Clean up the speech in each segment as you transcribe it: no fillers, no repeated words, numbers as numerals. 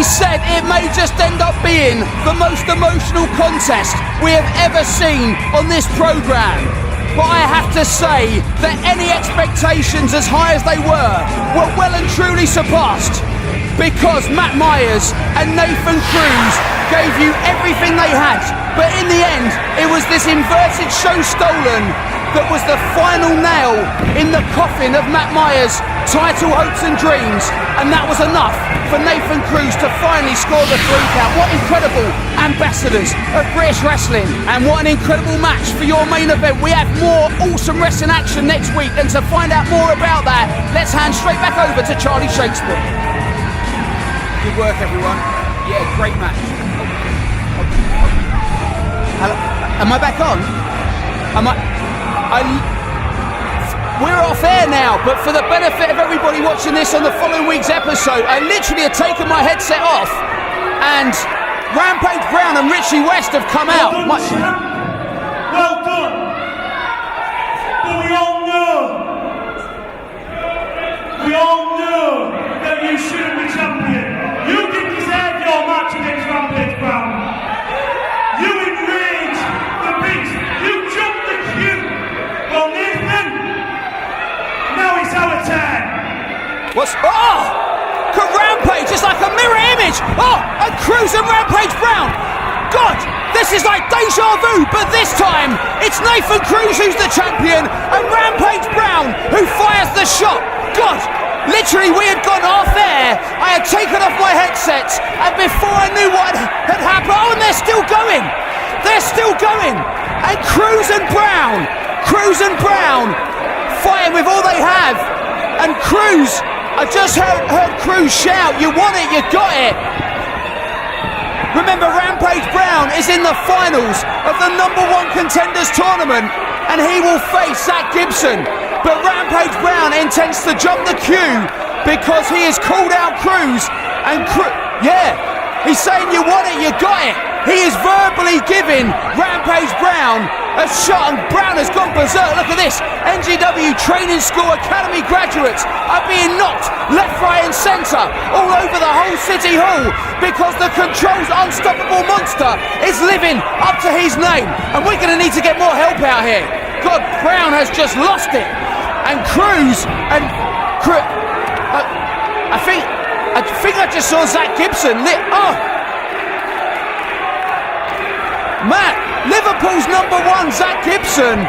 he said it may just end up being the most emotional contest we have ever seen on this programme. But I have to say that any expectations as high as they were well and truly surpassed, because Matt Myers and Nathan Cruz gave you everything they had. But in the end, it was this inverted show stolen that was the final nail in the coffin of Matt Myers' title hopes and dreams, and that was enough for Nathan Cruz to finally score the 3 count. What incredible ambassadors of British wrestling, and what an incredible match for your main event. We have more awesome wrestling action next week, and to find out more about that, let's hand straight back over to Charlie Shakespeare. Good work, everyone. Yeah, great match. Hello. Am I back on? We're off air now, but for the benefit of everybody watching this on the following week's episode, I literally had taken my headset off, and Rampage Brown and Richie West have come out. Well done, champ. Well done. But we all know that you shouldn't be champion. You didn't deserve your match against Rampage Brown. You enraged the beast. You jumped the queue. Well, Nathan, now it's our turn. What's... Oh! Rampage is like a mirror image. Oh! And Cruz and Rampage Brown. God! This is like deja vu, but this time it's Nathan Cruz who's the champion and Rampage Brown who fires the shot. God! Literally, we had gone off air. I had taken off my headsets, and before I knew what had happened, oh, and they're still going. They're still going. And Cruz and Brown fighting with all they have. And Cruz, I just heard Cruz shout, "You want it, you got it." Remember, Rampage Brown is in the finals of the #1 contenders tournament, and he will face Zack Gibson. But Rampage Brown intends to jump the queue because he has called out Cruz, and he's saying, "You want it, you got it." He is verbally giving Rampage Brown a shot, and Brown has gone berserk. Look at this. NGW Training School Academy graduates are being knocked left, right and centre all over the whole City Hall because the Control's unstoppable monster is living up to his name, and we're going to need to get more help out here. God, Brown has just lost it. And Cruz and I think I just saw Zack Gibson. Matt, Liverpool's #1, Zack Gibson.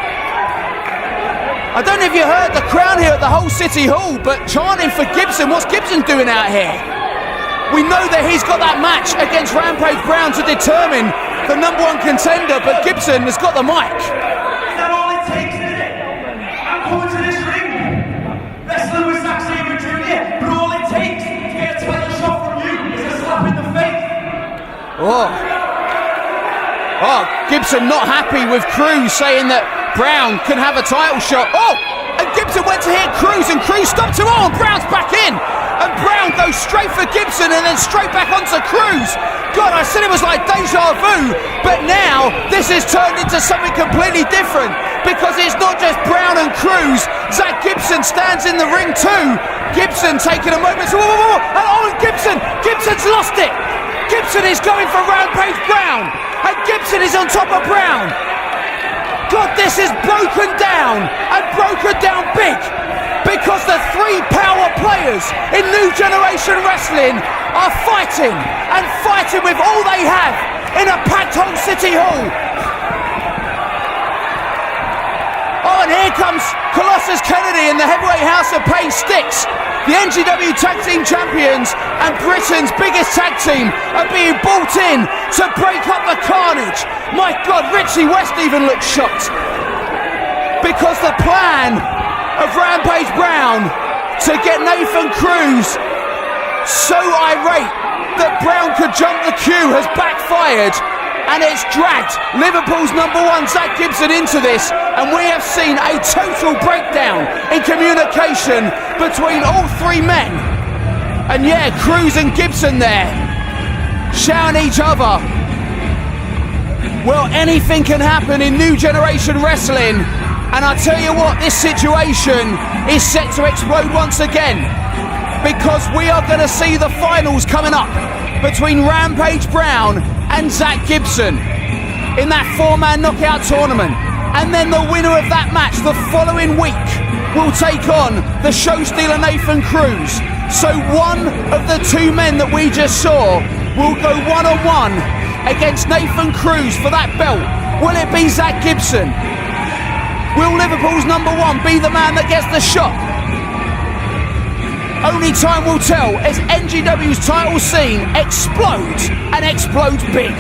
I don't know if you heard the crowd here at the whole City Hall, but chanting for Gibson. What's Gibson doing out here? We know that he's got that match against Rampage Brown to determine the #1 contender, but Gibson has got the mic. Is that all it takes, isn't it? I'm coming to this ring. Wrestling with Zack Sabre Jr., but all it takes to get a title shot from you is a slap in the face. Oh, Gibson not happy with Cruz saying that Brown can have a title shot. Oh, and Gibson went to hit Cruz, and Cruz stopped him. Oh, and Brown's back in. And Brown goes straight for Gibson and then straight back onto Cruz. God, I said it was like deja vu, but now this has turned into something completely different because it's not just Brown and Cruz. Zack Gibson stands in the ring too. Gibson taking a moment. And Gibson's lost it. Gibson is going for Rampage Brown, and Gibson is on top of Brown. God, this is broken down, and broken down big, because the 3 power players in New Generation Wrestling are fighting, and fighting with all they have in a packed home City Hall. Oh, and here comes Colossus Kennedy and the Heavyweight House of Pain Sticks. The NGW Tag Team Champions and Britain's biggest tag team are being brought in to break up the carnage. My God, Richie West even looks shocked. Because the plan of Rampage Brown to get Nathan Cruz so irate that Brown could jump the queue has backfired, and it's dragged Liverpool's #1 Zack Gibson into this, and we have seen a total breakdown in communication between all 3 men. And Cruz and Gibson there shouting each other. Well, anything can happen in New Generation Wrestling, and I tell you what, this situation is set to explode once again, because we are going to see the finals coming up. between Rampage Brown and Zack Gibson in that 4-man knockout tournament. And then the winner of that match the following week will take on the show stealer Nathan Cruz. So one of the two men that we just saw will go one-on-one against Nathan Cruz for that belt. Will it be Zack Gibson? Will Liverpool's number one be the man that gets the shot? Only time will tell as NGW's title scene explodes and explodes big.